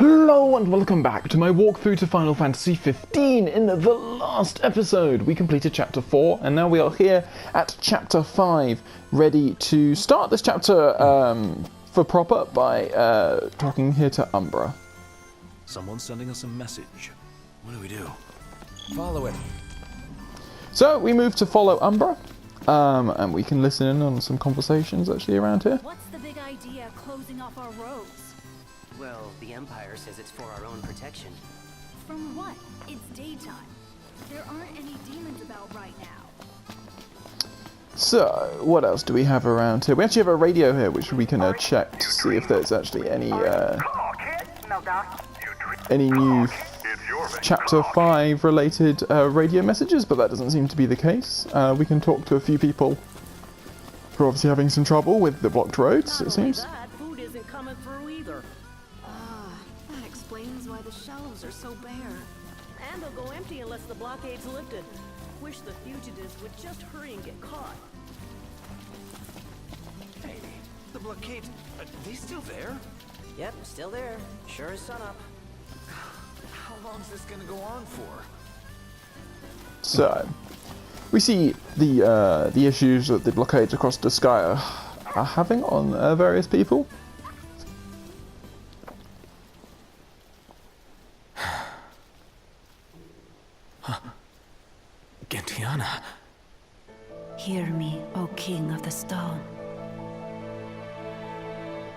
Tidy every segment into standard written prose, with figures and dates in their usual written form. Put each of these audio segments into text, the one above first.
Hello and welcome back to my walkthrough to Final Fantasy 15. In the last episode we completed chapter 4 and now we are here at chapter 5, ready to start this chapter for proper by talking here to Umbra. Someone's sending us a message. What do we do? Follow it. So we move to follow Umbra, and we can listen in on some conversations actually around here. What's the big idea closing off our roads? Well, the Empire says it's for our own protection. From what? It's daytime. There aren't any demons about right now. So, what else do we have around here? We actually have a radio here which we can check to see if there's actually any new chapter 5 related radio messages, but that doesn't seem to be the case. We can talk to a few people who are obviously having some trouble with the blocked roads, it seems. Food isn't coming through either. That explains why the shelves are so bare. And they'll go empty unless the blockade's lifted. Wish the fugitives would just hurry and get caught. Hey, the blockade, are they still there? Yep, still there. Sure as sunup. How long's this gonna go on for? So, we see the issues that the blockades across the sky are having on various people. Gentiana. Hear me, O King of the Stone.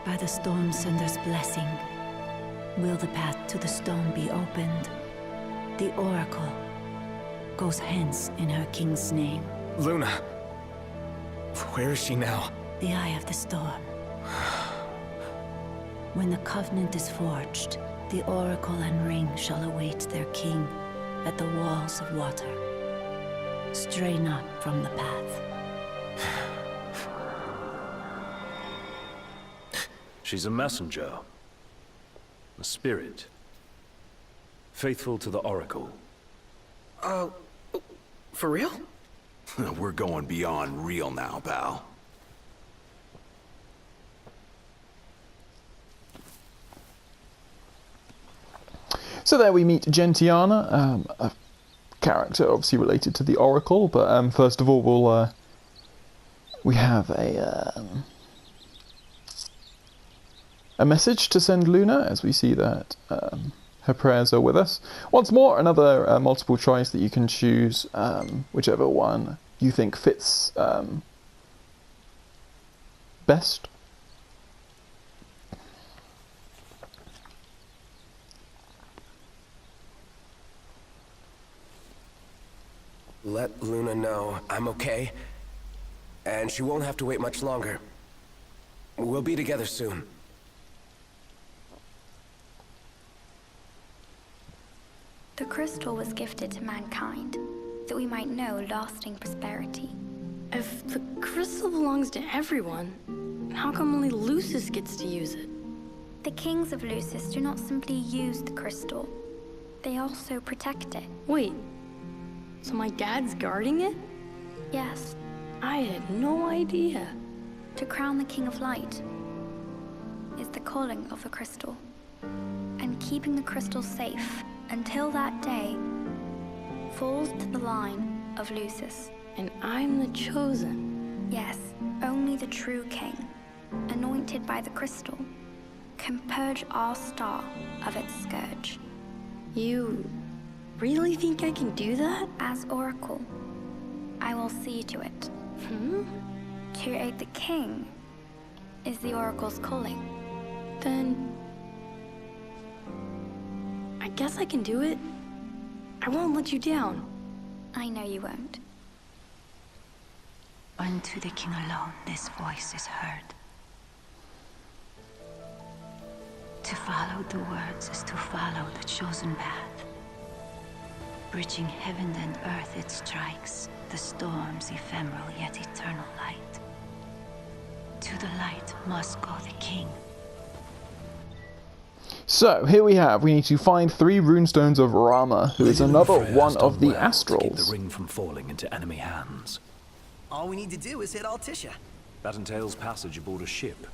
By the Stormsender's blessing, will the path to the stone be opened? The Oracle goes hence in her king's name. Luna. Where is she now? The Eye of the Storm. When the Covenant is forged, the Oracle and Ring shall await their king at the walls of water. Stray not from the path. She's a messenger. A spirit. Faithful to the Oracle. For real? We're going beyond real now, pal. So there we meet Gentiana, a character obviously related to the Oracle, but first of all we have a message to send Luna, as we see that her prayers are with us. Once more, another multiple choice that you can choose, whichever one you think fits best. Let Luna know I'm okay, and she won't have to wait much longer. We'll be together soon. The crystal was gifted to mankind, that we might know lasting prosperity. If the crystal belongs to everyone, how come only Lucis gets to use it? The kings of Lucis do not simply use the crystal, they also protect it. Wait, so my dad's guarding it? Yes. I had no idea. To crown the King of Light is the calling of the crystal, and keeping the crystal safe until that day falls to the line of Lucis. And I'm the chosen. Yes, only the true king, anointed by the crystal, can purge our star of its scourge. You really think I can do that? As Oracle, I will see to it. To aid the king is the Oracle's calling. Then I guess I can do it. I won't let you down. I know you won't. Unto the king alone this voice is heard. To follow the words is to follow the chosen path. Bridging heaven and earth it strikes, the storm's ephemeral yet eternal light. To the light must go the king. So, here we need to find 3 runestones of Rama, who is another one of the Astrals. To keep the ring from falling into enemy hands. All we need to do is hit Altissia. That entails passage aboard a ship.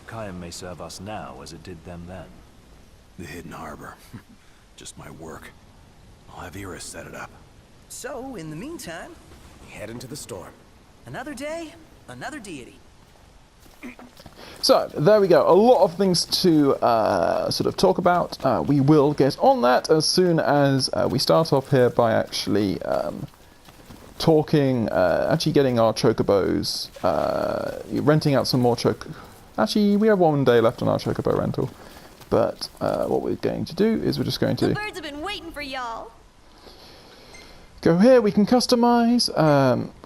Khaim may serve us now as it did them then. The hidden harbor. Just my work. I'll have Iris set it up. So, in the meantime, Head into the storm. another day, another deity. So, there we go. A lot of things to sort of talk about. We will get on that as soon as we start off here by actually talking, actually getting our chocobos, renting out some more Actually, we have 1 day left on our chocobo rental. But what we're going to do is we're just going to... The birds have been waiting for y'all. Go here, we can customize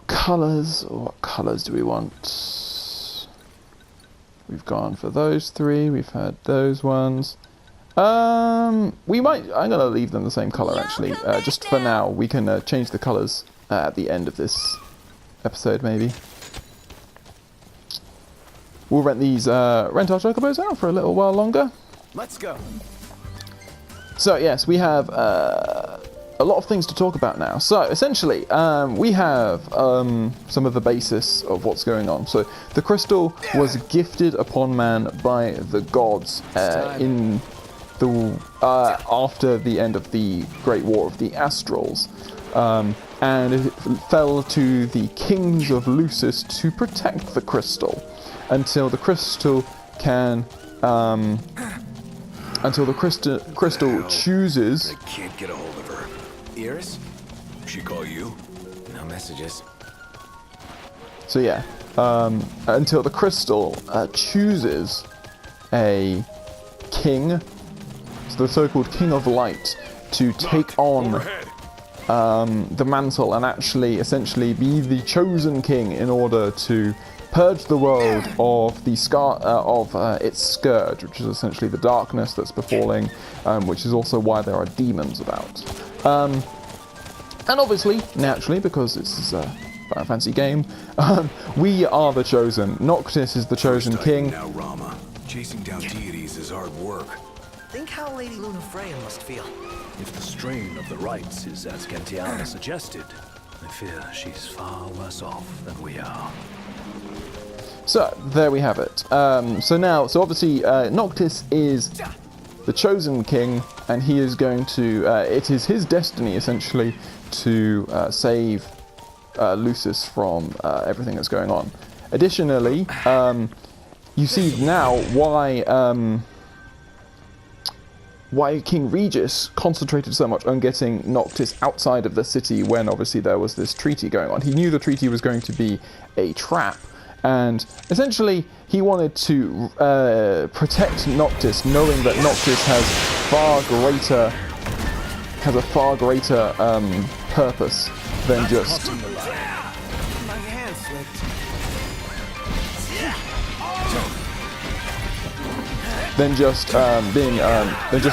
colours. What colours do we want? We've gone for those 3, we've had those ones. I'm going to leave them the same colour actually. Just for now, we can change the colours at the end of this episode maybe. We'll rent our chocobos out for a little while longer. Let's go. So yes, we have a lot of things to talk about now. So essentially, we have some of the basis of what's going on. So the crystal was gifted upon man by the gods in the after the end of the Great War of the Astrals, and it fell to the kings of Lucis to protect the crystal until the crystal can. Until the crystal chooses. I can't get a hold of her. Iris? She call you? No messages. So yeah, until the crystal chooses a king, so the so-called King of Light, to take on the mantle and actually, essentially, be the chosen king in order to purge the world of the its scourge, which is essentially the darkness that's befalling, which is also why there are demons about. And obviously, naturally, because this is a Final Fantasy game, we are the chosen. Noctis is the chosen king. Now, Rama. Chasing down deities is hard work. Think how Lady Luna Freya must feel. If the strain of the rites is as Gentiana suggested, I fear she's far worse off than we are. So, there we have it. So obviously, Noctis is the chosen king, and he is going to, it is his destiny, essentially, to save Lucis from everything that's going on. Additionally, you see now why King Regis concentrated so much on getting Noctis outside of the city when obviously there was this treaty going on. He knew the treaty was going to be a trap, and essentially he wanted to protect Noctis, knowing that Noctis has a far greater purpose than just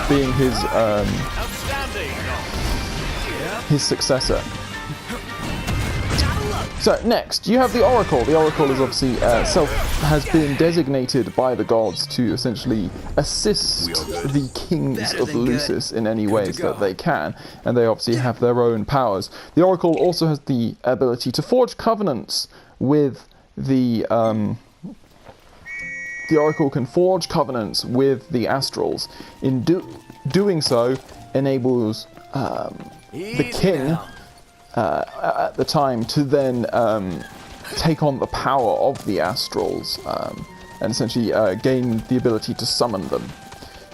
being his successor. So next, you have the Oracle. The Oracle is obviously has been designated by the gods to essentially assist the kings of Lucis in any ways that they can, and they obviously have their own powers. The Oracle also has the ability to forge covenants with the Oracle can forge covenants with the Astrals. In doing so, enables the king at the time to then take on the power of the Astrals and essentially gain the ability to summon them,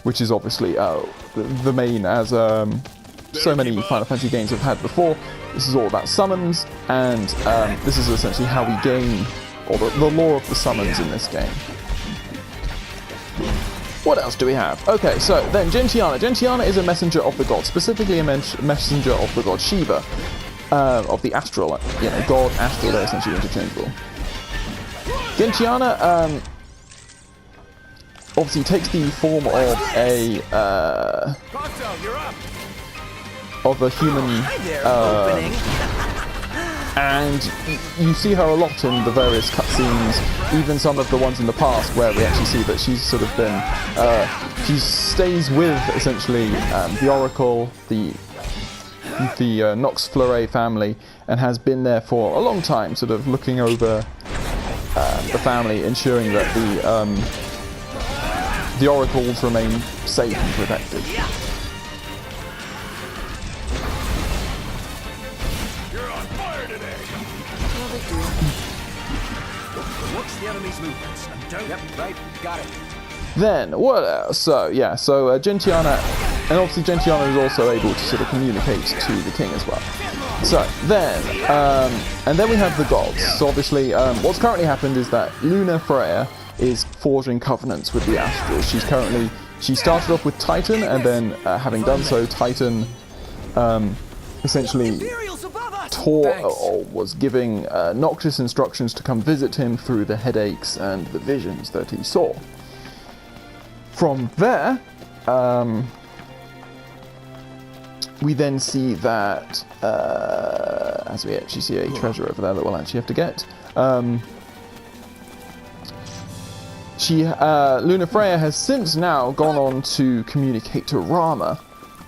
which is obviously the main, as so many Final Fantasy games have had before. This is all about summons, and this is essentially how we gain, or the lore of the summons in this game. What else do we have? Okay, so then Gentiana. Gentiana is a messenger of the gods, specifically a messenger of the god Shiva, of the astral. God, astral, they're essentially interchangeable. Gentiana obviously takes the form of a human, and you see her a lot in the various cutscenes, even some of the ones in the past where we actually see that she's sort of been, she stays with essentially the Oracle, the Nox Fleuret family, and has been there for a long time, sort of looking over the family, ensuring that the oracles remain safe and protected. You're on fire today. Watch the enemy's movements and don't. Yep, right, got it. Then, what else? So Gentiana, and obviously Gentiana is also able to sort of communicate to the king as well. So then, and then we have the gods. So obviously, what's currently happened is that Luna Freya is forging covenants with the Astrals. She started off with Titan, and then having done so, Titan essentially was giving Noctis instructions to come visit him through the headaches and the visions that he saw. From there, we then see that, as we actually see a treasure over there that we'll actually have to get, Luna Freya has since now gone on to communicate to Rama,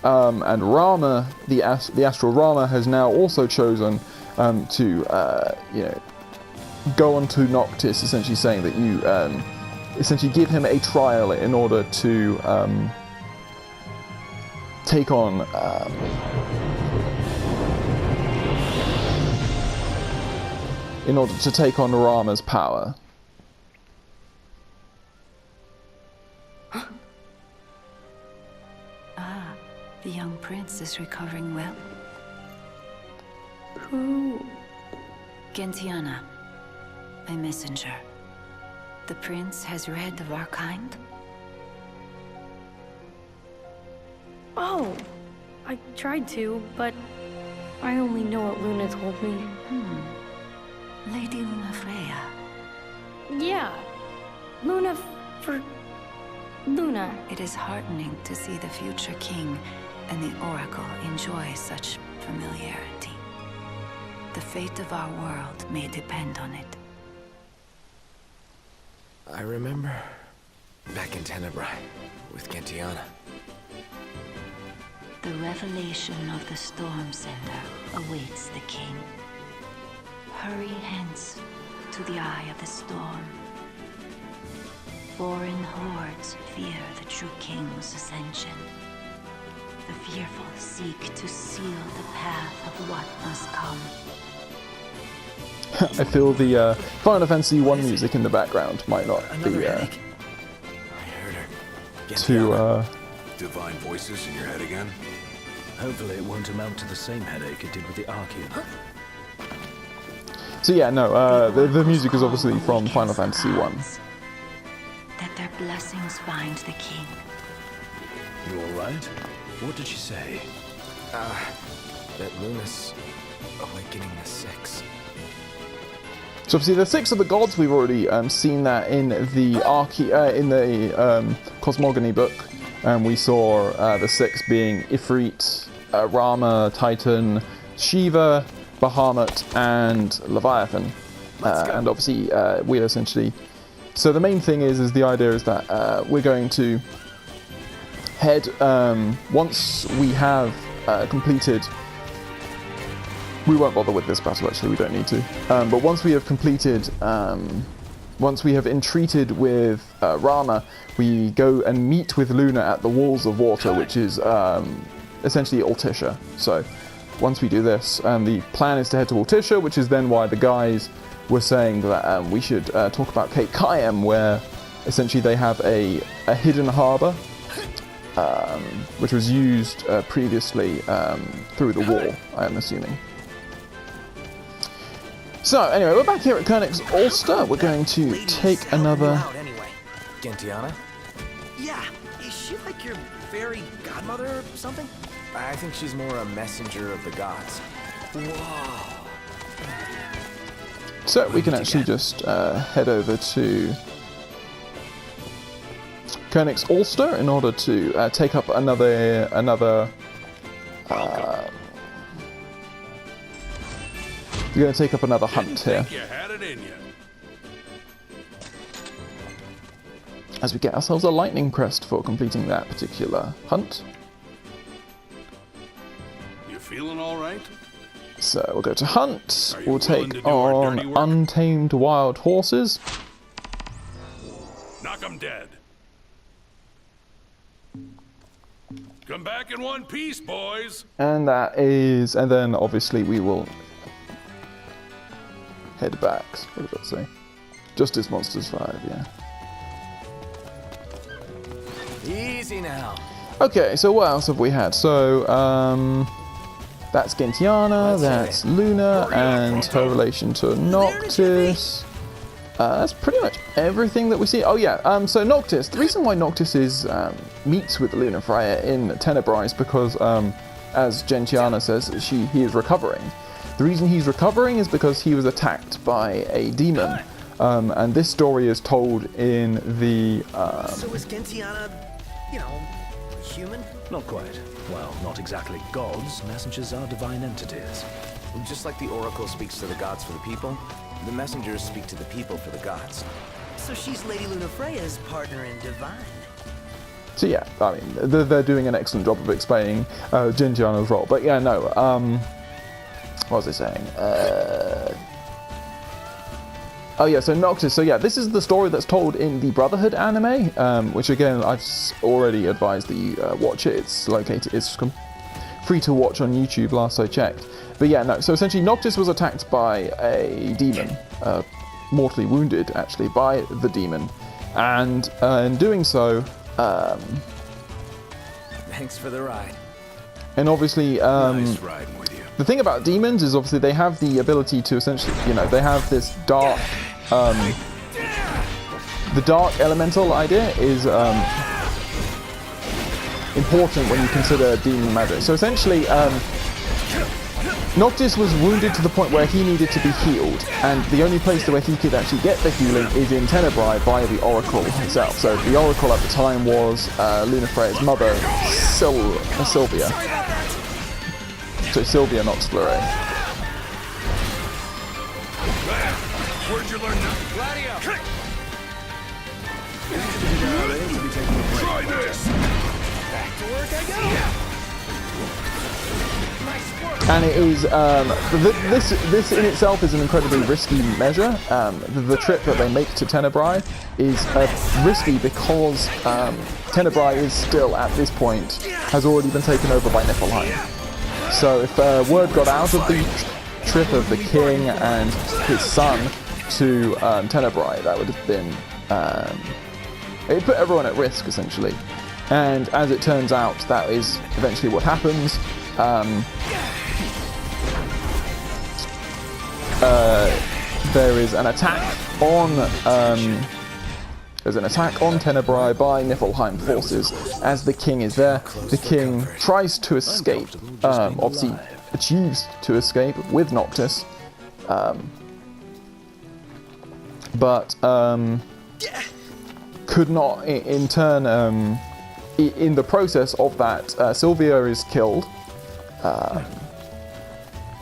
and Rama, the astral Rama, has now also chosen to, go on to Noctis, essentially saying that you, essentially give him a trial in order to take on Rama's power. The young prince is recovering well. Who? Gentiana, a messenger. The prince has read of our kind. Oh, I tried to, but I only know what Luna told me. Lady Luna Freya. Yeah, Luna for Luna. It is heartening to see the future king and the Oracle enjoy such familiarity. The fate of our world may depend on it. I remember back in Tenebrae with Gentiana. The revelation of the Storm Sender awaits the king. Hurry hence to the eye of the storm. Foreign hordes fear the true king's ascension. The fearful seek to seal the path of what must come. I feel the Final Fantasy 1 music in the background might not be I heard her. too Divine voices in your head again? Hopefully it won't amount to the same headache it did with the Archean. So yeah, no, the music is obviously from Final Fantasy 1. That their blessings find the king. You alright? What did she say? That Luna's awakening the Six. So obviously the Six of the Gods, we've already seen that in the Cosmogony book. We saw the Six being Ifrit, Rama, Titan, Shiva, Bahamut, and Leviathan. And obviously we'll essentially... So the main thing is the idea is that we're going to head, once we have completed... We won't bother with this battle, actually, we don't need to. But once we have completed, once we have entreated with Rama, we go and meet with Luna at the Walls of Water, which is essentially Altissia. So once we do this, the plan is to head to Altissia, which is then why the guys were saying that we should talk about Cape Kayam, where essentially they have a hidden harbour, which was used previously through the war, I am assuming. So, anyway, we're back here at Koenig's Ulster. We're going to take another... Gentiana? Yeah, is she like your fairy godmother or something? I think she's more a messenger of the gods. Whoa. So, we can actually just head over to Koenig's Ulster in order to take up another we're going to take up another hunt here. As we get ourselves a lightning crest for completing that particular hunt. You feeling all right? So we'll go to hunt. We'll take on Untamed wild horses. Knock 'em dead. Come back in one piece, boys. And then obviously we will head back. What did that say? Justice Monsters 5, yeah. Easy now. Okay, so what else have we had? So, that's Gentiana, that's Luna, and her relation to Noctis. That's pretty much everything that we see. Oh yeah, so Noctis, the reason why Noctis meets with Lunafreya in Tenebrae is because, as Gentiana says, he is recovering. The reason he's recovering is because he was attacked by a demon. And this story is told in the... So is Gentiana, human? Not quite. Well, not exactly gods. Messengers are divine entities. Just like the Oracle speaks to the gods for the people, the messengers speak to the people for the gods. So she's Lady Lunafreya's partner in divine. So yeah, I mean, they're doing an excellent job of explaining Gentiana's role. But yeah, no, what was I saying? Oh yeah, so Noctis. So yeah, this is the story that's told in the Brotherhood anime, which again I've already advised that you watch it. It's free to watch on YouTube. Last I checked. But yeah, no. So essentially, Noctis was attacked by a demon, mortally wounded actually by the demon, and in doing so, thanks for the ride. And obviously, Nice riding with you. the thing about demons is obviously they have the ability to essentially, they have this dark, the dark elemental idea is important when you consider demon magic. So essentially, Noctis was wounded to the point where he needed to be healed, and the only place where he could actually get the healing is in Tenebrae via the Oracle itself. So the Oracle at the time was Lunafreya's mother, Sylvia. So Sylvia, not Splure. Where'd you learn that? Gladio! Try this! Back to work I go! Nice work! And it is, this in itself is an incredibly risky measure. The trip that they make to Tenebrae is risky because Tenebrae is still, at this point, has already been taken over by Niflheim. So if word got out of the trip of the king and his son to Tenebrae, that would have been, it put everyone at risk, essentially. And as it turns out, that is eventually what happens. There is an attack on Tenebrae by Niflheim forces as the king is there. The king tries to escape, obviously achieves to escape with Noctis, but could not in turn, in the process of that, Sylvia is killed.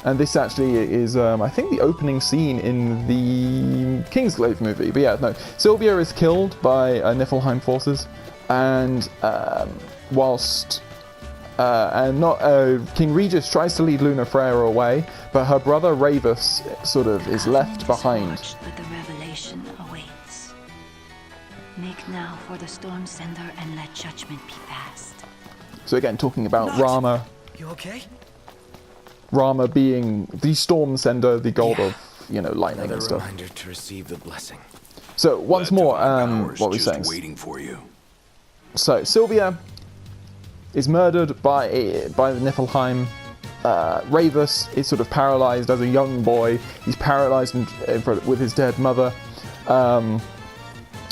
And this actually is, I think, the opening scene in the Kingsglaive movie. But yeah, no, Sylvia is killed by Niflheim forces, and King Regis tries to lead Lunafreya away, but her brother Ravus sort of is left behind. But the revelation awaits. Make now for the storm sender and let judgment be passed. So again, talking about Rama. You okay? Rama being the storm sender, the god of, lightning and stuff. Reminder to receive the blessing. So once more, what were we saying? Waiting for you. So Sylvia is murdered by the Niflheim. Ravus is sort of paralyzed as a young boy. He's paralyzed with his dead mother. And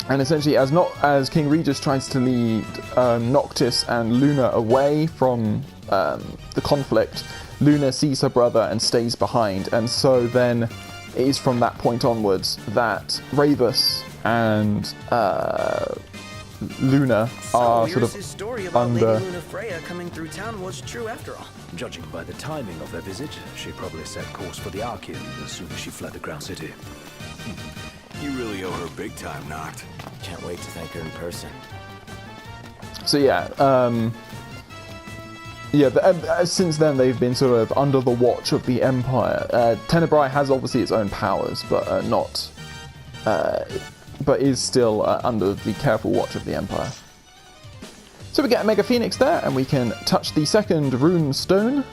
essentially, as King Regis tries to lead Noctis and Luna away from the conflict, Luna sees her brother and stays behind, and so then it is from that point onwards that Ravus and Luna are sort of story about under. Lady Lunafreya coming through town was true after all. Judging by the timing of their visit, she probably set course for the Archean as soon as she fled the Ground City. You really owe her big time, Noct. Can't wait to thank her in person. So yeah, since then they've been sort of under the watch of the Empire. Tenebrae has obviously its own powers, but but is still under the careful watch of the Empire. So we get a Mega Phoenix there, and we can touch the second rune stone.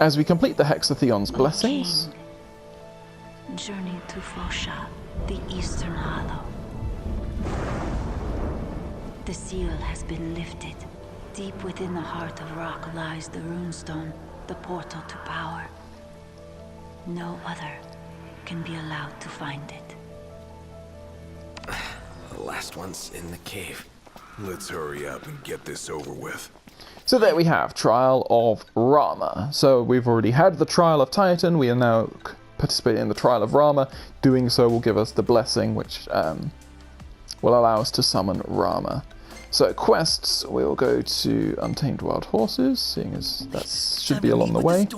As we complete the Hexatheon's blessings. Journey to Fosha, the Eastern Hollow. The seal has been lifted. Deep within the heart of rock lies the runestone, the portal to power. No other can be allowed to find it. The last one's in the cave. Let's hurry up and get this over with. So there we have Trial of Rama. So we've already had the Trial of Titan. We are now participating in the Trial of Rama. Doing so will give us the blessing, which will allow us to summon Rama. So quests, we'll go to Untamed Wild Horses, seeing as that should be along the way.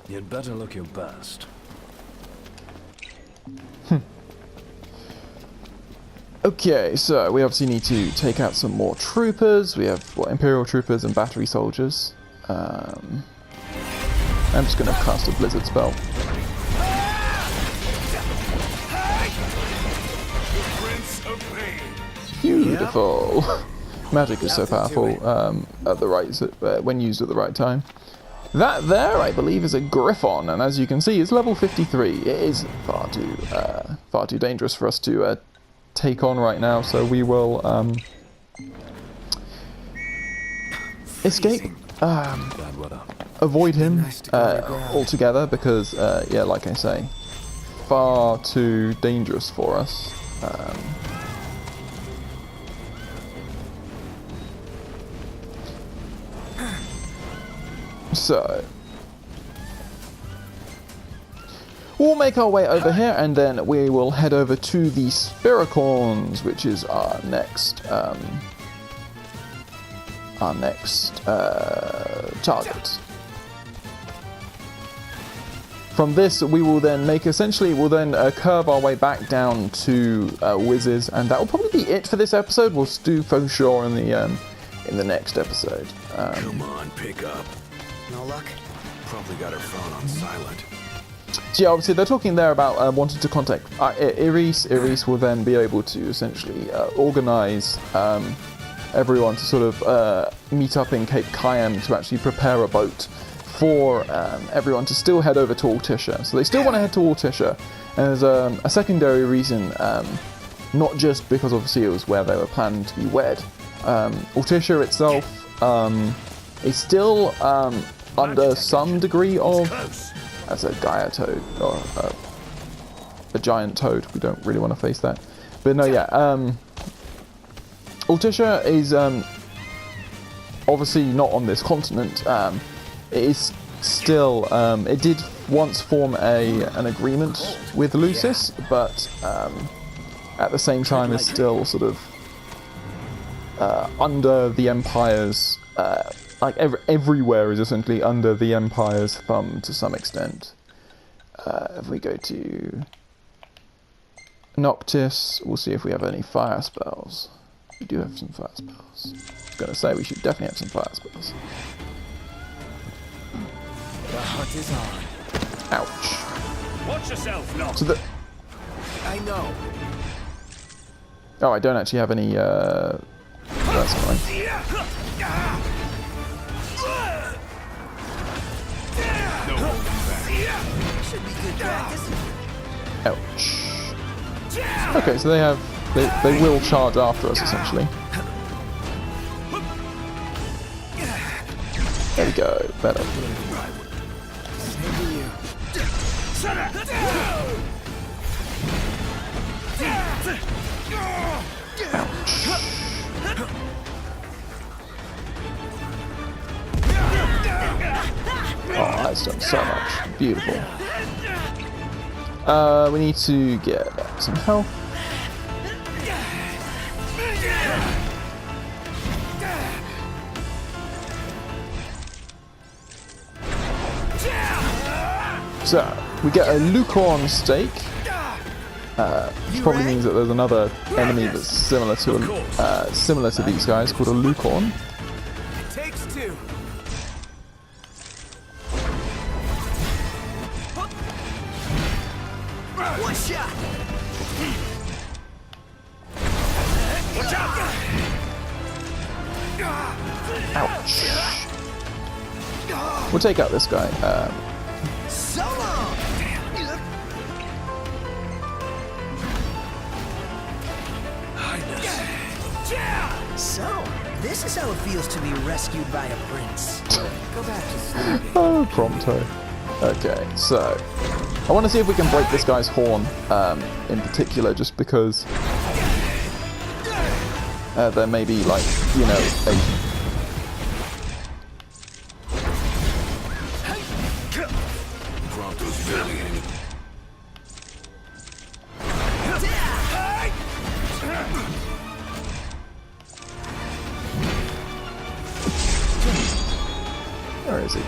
You'd better look your best. Okay, so we obviously need to take out some more troopers. We have Imperial troopers and battery soldiers. I'm just going to cast a blizzard spell. Beautiful. Magic is so powerful at the right when used at the right time. That there, I believe, is a Griffon, and as you can see, it's level 53. It is far too dangerous for us to take on right now, so we will escape, avoid him altogether, because yeah, like I say, far too dangerous for us. So we'll make our way over here, and then we will head over to the Spiracorns, which is our next target. From this, we will then curve our way back down to Whizzes, and that will probably be it for this episode. We'll do for sure in the next episode. Come on, pick up. No luck? Probably got her phone on silent. So yeah, obviously they're talking there about wanting to contact Iris. Iris will then be able to essentially organise everyone to sort of meet up in Cape Kayam to actually prepare a boat for everyone to still head over to Altisha. So they still want to head to Altisha, and there's a secondary reason, not just because obviously it was where they were planning to be wed. Altisha itself is still under some degree of, as a Gaia toad, or a giant toad. We don't really want to face that. But no, yeah, Altisha is obviously not on this continent. It is still, it did once form an agreement with Lucis, but at the same time is still sort of under the Empire's, like everywhere is essentially under the Empire's thumb to some extent. If we go to Noctis, we'll see if we have any fire spells. We do have some fire spells. I was going to say we should definitely have some fire spells. The hunt is on. Ouch. Watch yourself, Noct. So I know. oh, I don't actually have any. That's fine. Should be good practice. Ouch. Okay, so they will charge after us essentially. There we go. Better. Oh, that's done so much. Beautiful. We need to get some health. So, we get a Leukhorn stake, which probably means that there's another enemy that's similar to these guys called a Leukhorn. It takes two. One shot. Watch out! Ouch. We'll take out this guy. So long. So, this is how it feels to be rescued by a prince. Go back to sleep. Oh, pronto. Okay, so I want to see if we can break this guy's horn in particular, just because there may be, like, you know, where is he?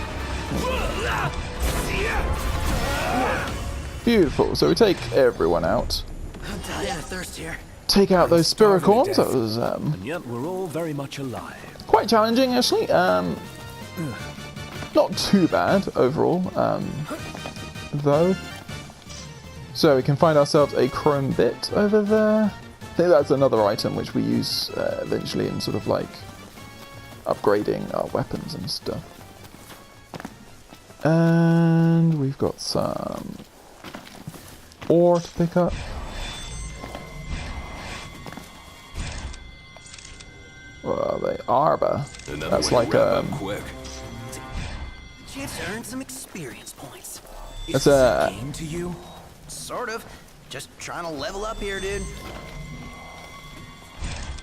Beautiful. So we take everyone out. I'm dying of thirst here. Take out those Spiracorns. That was And yet we're all very much alive. quite challenging, actually. Not too bad overall, though. So we can find ourselves a chrome bit over there. I think that's another item which we use eventually in sort of like upgrading our weapons and stuff. And we've got some ore to pick up. Well, they arbor. That's like quick. Chance to earn some experience points. That's a game to you? Sort of. Just trying to level up here, dude.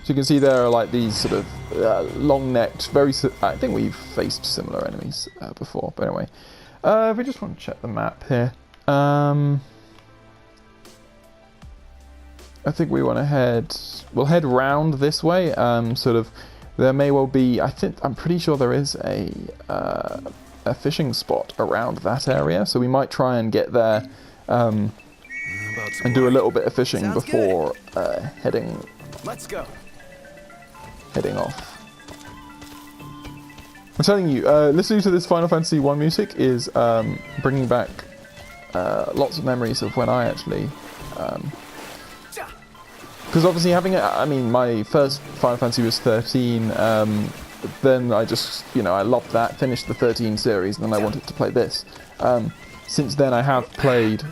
So you can see there are like these sort of long-necked, I think we've faced similar enemies before, but anyway. If we just want to check the map here. I think we want to we'll head round this way, sort of, there may well be, I'm pretty sure there is a fishing spot around that area, so we might try and get there and do a little bit of fishing before heading off. I'm telling you, listening to this Final Fantasy 1 music is bringing back lots of memories of when I actually... because obviously my first Final Fantasy was 13, then I just, I loved that, finished the 13 series, and then I wanted to play this. Since then I have played...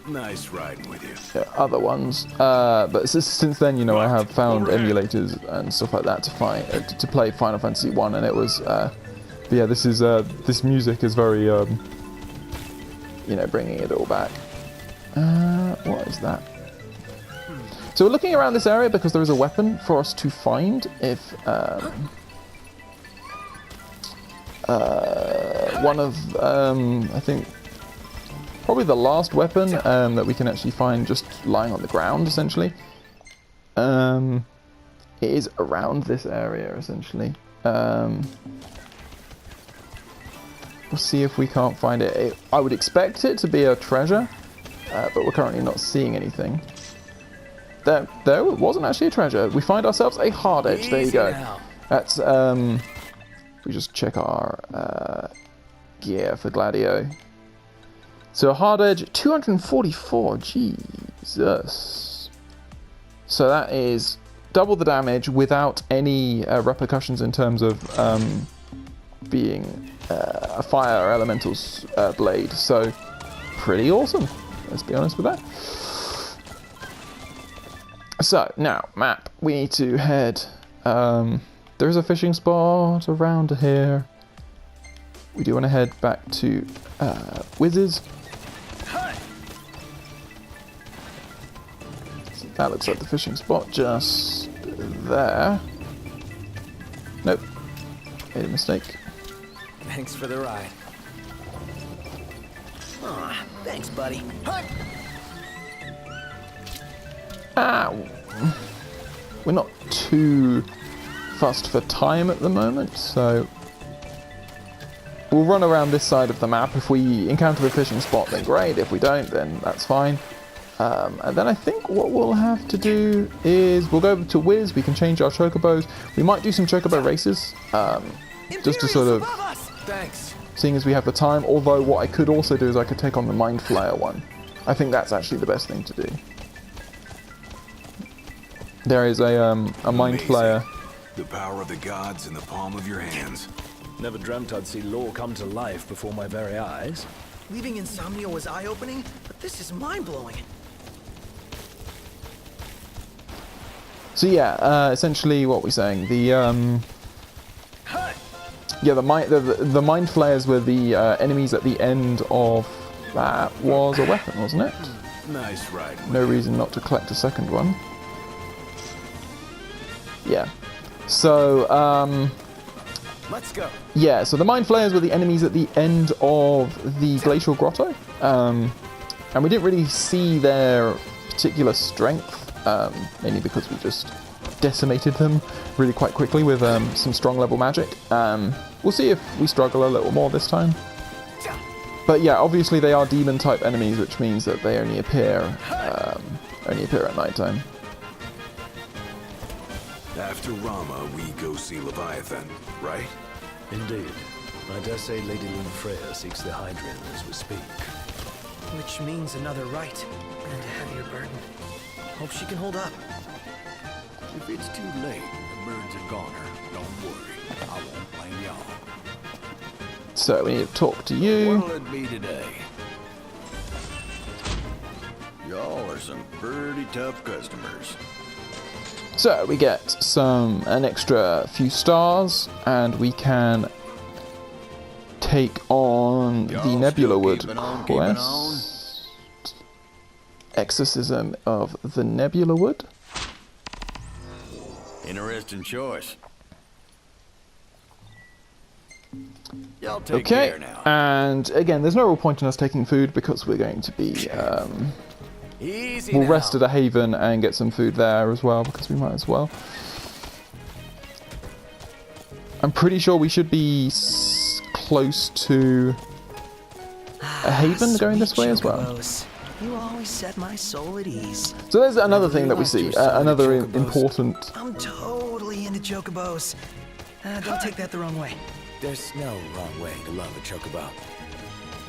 nice riding with you. Other ones, but since then, I have found emulators and stuff like that to play Final Fantasy 1, and it was, yeah, this music is very, bringing it all back. What is that? So we're looking around this area because there is a weapon for us to find if one of, I think, probably the last weapon that we can actually find just lying on the ground, essentially. It is around this area, essentially. We'll see if we can't find it. I would expect it to be a treasure, but we're currently not seeing anything. There wasn't actually a treasure. We find ourselves a Hardedge. There you go. That's, we just check our gear for Gladio. So a Hardedge, 244, Jesus. So that is double the damage without any repercussions in terms of being a fire elemental's blade. So pretty awesome, let's be honest with that. So now, map, we need to head, there's a fishing spot around here. We do want to head back to Wiz's. That looks like the fishing spot just there. Nope. Made a mistake. Thanks for the ride. Aw, thanks, buddy. Ow. We're not too fussed for time at the moment, so we'll run around this side of the map. If we encounter a fishing spot, then great. If we don't, then that's fine. And then I think what we'll have to do is we'll go over to Wiz. We can change our chocobos. We might do some chocobo races, just to sort of seeing as we have the time. Although what I could also do is I could take on the Mind Flayer one. I think that's actually the best thing to do. There is a Mind Flayer. The power of the gods in the palm of your hands. Never dreamt I'd see lore come to life before my very eyes. Leaving Insomnia was eye-opening, but this is mind-blowing. So yeah, essentially what we're saying, the Mind Flayers were the enemies at the end of that was a weapon, wasn't it? Nice ride. No reason not to collect a second one. Yeah. So Let's go. yeah, so the Mind Flayers were the enemies at the end of the Glacial Grotto, and we didn't really see their particular strength. Mainly because we just decimated them really quite quickly with some strong level magic. We'll see if we struggle a little more this time. But yeah, obviously they are demon type enemies, which means that they only appear at nighttime. After Rama, we go see Leviathan, right? Indeed. I dare say Lady Lunafreya seeks the Hydrian as we speak. Which means another rite and a heavier burden. Hope she can hold up. If it's too late, the birds are goner. Don't worry. I won't blame y'all. So we need to talk to you. What'll it be today? Y'all are some pretty tough customers. So we get an extra few stars, and we can take on the Nebulawood quest. Exorcism of the Nebulawood. Interesting choice. Y'all take care now. And again, there's no real point in us taking food because we're going to be we'll rest at a haven and get some food there as well because we might as well. I'm pretty sure we should be close to a haven going this way as well. You always set my soul at ease. So there's another thing that we see, another important... I'm totally into chocobos. Don't take that the wrong way. There's no wrong way to love a chocobo.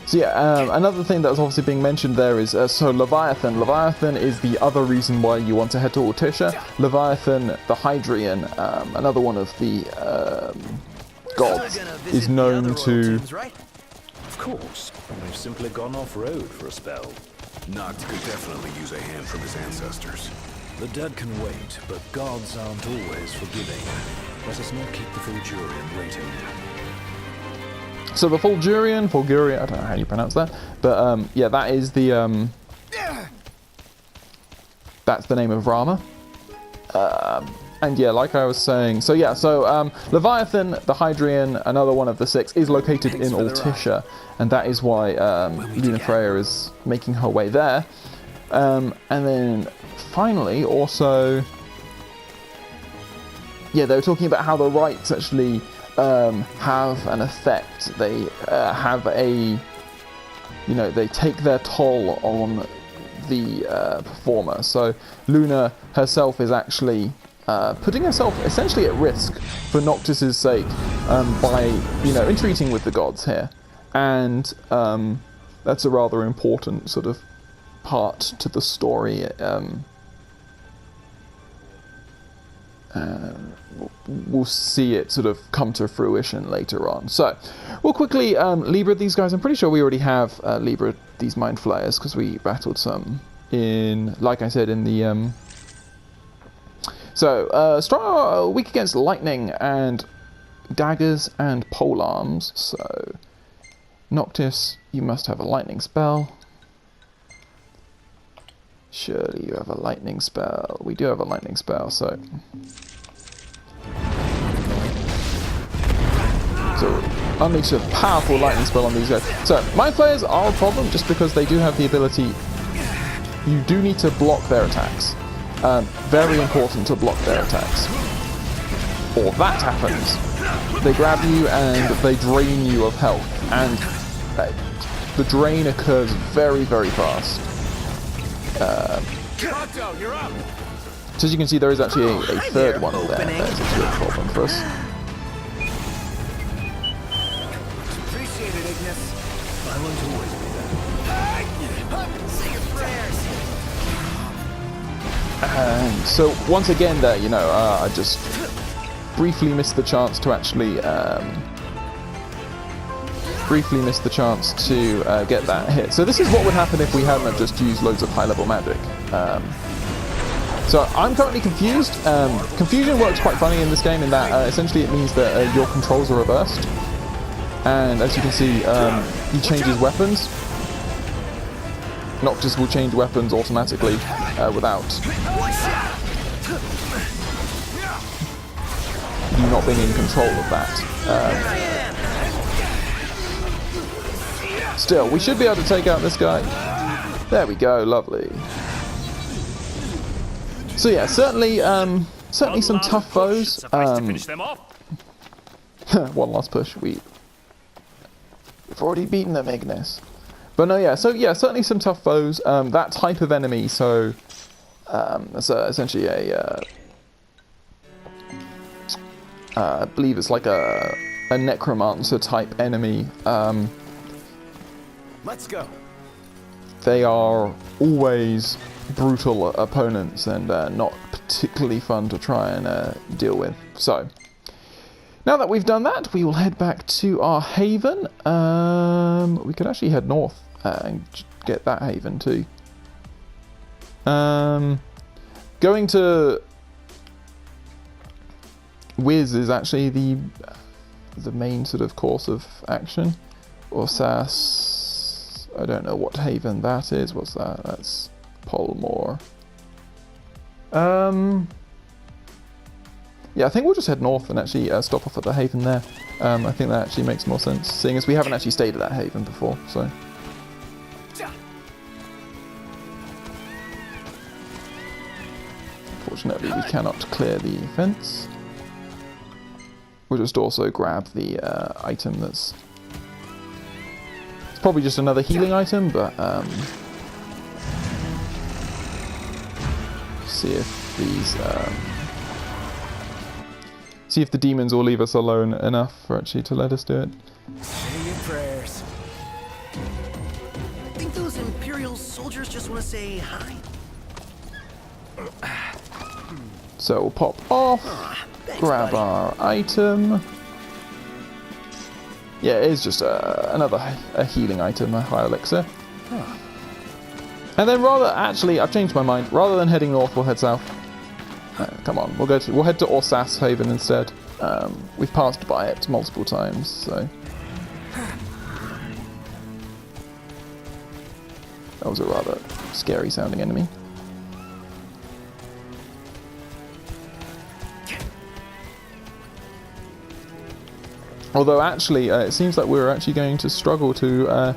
So yeah, another thing that was obviously being mentioned there is, so Leviathan. Leviathan is the other reason why you want to head to Ortisha. Leviathan, the Hydrian, another one of the gods, is known to... Of course. We've simply gone off-road for a spell. Noct could definitely use a hand from his ancestors. The dead can wait, but gods aren't always forgiving. Let us not keep the Fulgurian waiting. So the Fulgurian, I don't know how you pronounce that, but yeah, that is the that's the name of Rama. And yeah, like I was saying, so yeah, Leviathan, the Hydrian, another one of the six, is located in Ortisha, and that is why Lunafreya is making her way there. And then finally, also, yeah, they were talking about how the rites actually have an effect. They have a, they take their toll on the performer. So Luna herself is actually putting herself essentially at risk for Noctis's sake by, entreating with the gods here. And that's a rather important sort of part to the story. We'll see it sort of come to fruition later on. So we'll quickly Libra these guys. I'm pretty sure we already have Libra these Mind Flayers because we battled some in, like I said, in the... strong, weak against lightning and daggers and polearms. So Noctis, you must have a lightning spell. Surely you have a lightning spell. We do have a lightning spell, so unleash a powerful lightning spell on these guys. So Mind Flayers are a problem just because they do have the ability. You do need to block their attacks. Very important to block their attacks. Or that happens. They grab you and they drain you of health, and the drain occurs very, very fast. So as you can see, there is actually a third one there. That's a real problem for us. I won't always be there. Say your prayers. And so once again there, you know, I just briefly missed the chance to actually get that hit. So this is what would happen if we hadn't have just used loads of high-level magic. So I'm currently confused. Confusion works quite funny in this game in that essentially it means that your controls are reversed. And as you can see, he changes weapons. Noctis will change weapons automatically without you not being in control of that. Still, we should be able to take out this guy. There we go, lovely. So yeah, certainly some tough foes. One last push. We've already beaten them, Ignis. But no, yeah. So yeah, certainly some tough foes. That type of enemy. So that's essentially a. I believe it's like a necromancer type enemy. Let's go. They are always brutal opponents and not particularly fun to try and deal with. So, now that we've done that, we will head back to our haven. We could actually head north and get that haven too. Going to Wiz is actually the main sort of course of action. Or Sass. I don't know what haven that is. What's that? That's Polmore. Yeah, I think we'll just head north and actually stop off at the haven there. I think that actually makes more sense, seeing as we haven't actually stayed at that haven before, so. Fortunately, we cannot clear the fence. We'll just also grab the item that's... It's probably just another healing item, but see if these see if the demons will leave us alone enough for actually to let us do it. Say your prayers. Think those Imperial soldiers just want to say hi? So we'll pop off, Thanks, grab buddy. our item. Yeah, it is just another healing item, a high elixir. And then actually, I've changed my mind. Rather than heading north, we'll head south. Come on, we'll head to Orsas Haven instead. We've passed by it multiple times, so. That was a rather scary sounding enemy. Although actually, it seems like we're actually going to struggle to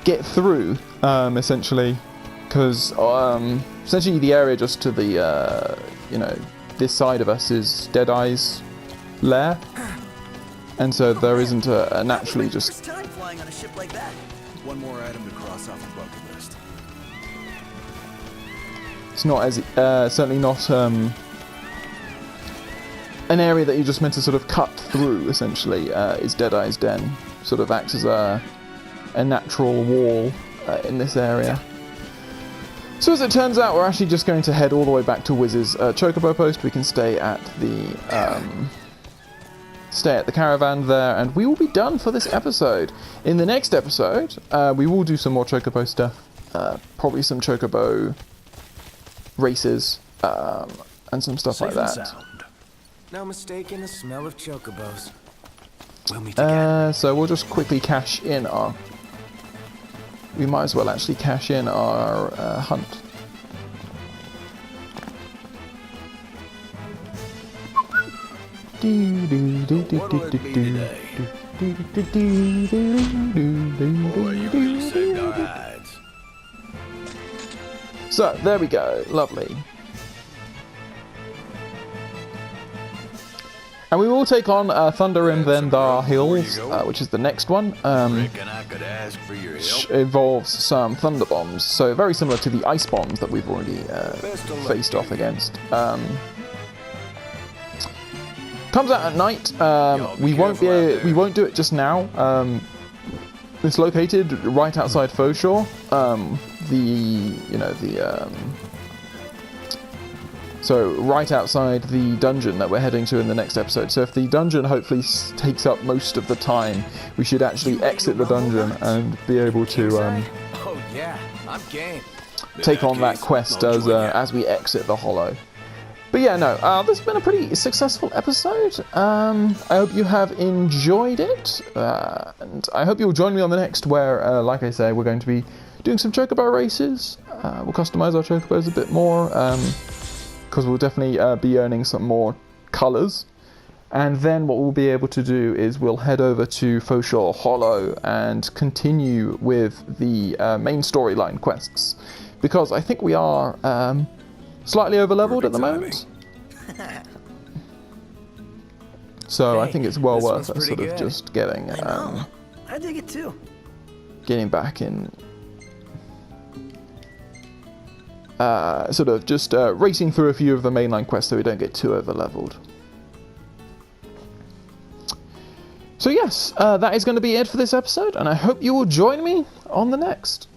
get through, essentially, because essentially the area just to the, you know, this side of us is Deadeye's lair, and so there isn't a naturally just... First time flying on a ship like that. One more item to cross off the bucket list. It's not as certainly not an area that you're just meant to sort of cut through. Essentially, is Deadeye's Den. Sort of acts as a natural wall in this area. So as it turns out, we're actually just going to head all the way back to Wiz's Chocobo post. We can stay at the caravan there, and we will be done for this episode. In the next episode, we will do some more Chocobo stuff. Probably some Chocobo races and some stuff like that. Sound. No mistake in the smell of chocobos. We'll meet again. So we'll just quickly cash in our... We might as well actually cash in our hunt. What'll it be today? Boy, you really saved our hides. So, there we go. Lovely. And we will take on Thunder in Vendar Hills, which is the next one. Reckon I could ask for your Which help. involves some thunder bombs, so very similar to the ice bombs that we've already faced off against. Comes out at night. We won't do it just now. It's located right outside Fauchor. So right outside the dungeon that we're heading to in the next episode. So if the dungeon hopefully takes up most of the time, we should actually exit the dungeon and be able to Oh yeah, I'm game. take on that quest as we exit the Hollow. But yeah, no, this has been a pretty successful episode. I hope you have enjoyed it, and I hope you'll join me on the next where, like I say, we're going to be doing some chocobo races. We'll customize our chocobos a bit more, because we'll definitely be earning some more colours. And then what we'll be able to do is we'll head over to Fauchor Hollow and continue with the main storyline quests. Because I think we are slightly over-leveled at the moment. So I think it's well worth it, sort of just getting... I dig it too. Getting back in... sort of just racing through a few of the mainline quests so we don't get too over-leveled. So yes, that is going to be it for this episode, and I hope you will join me on the next.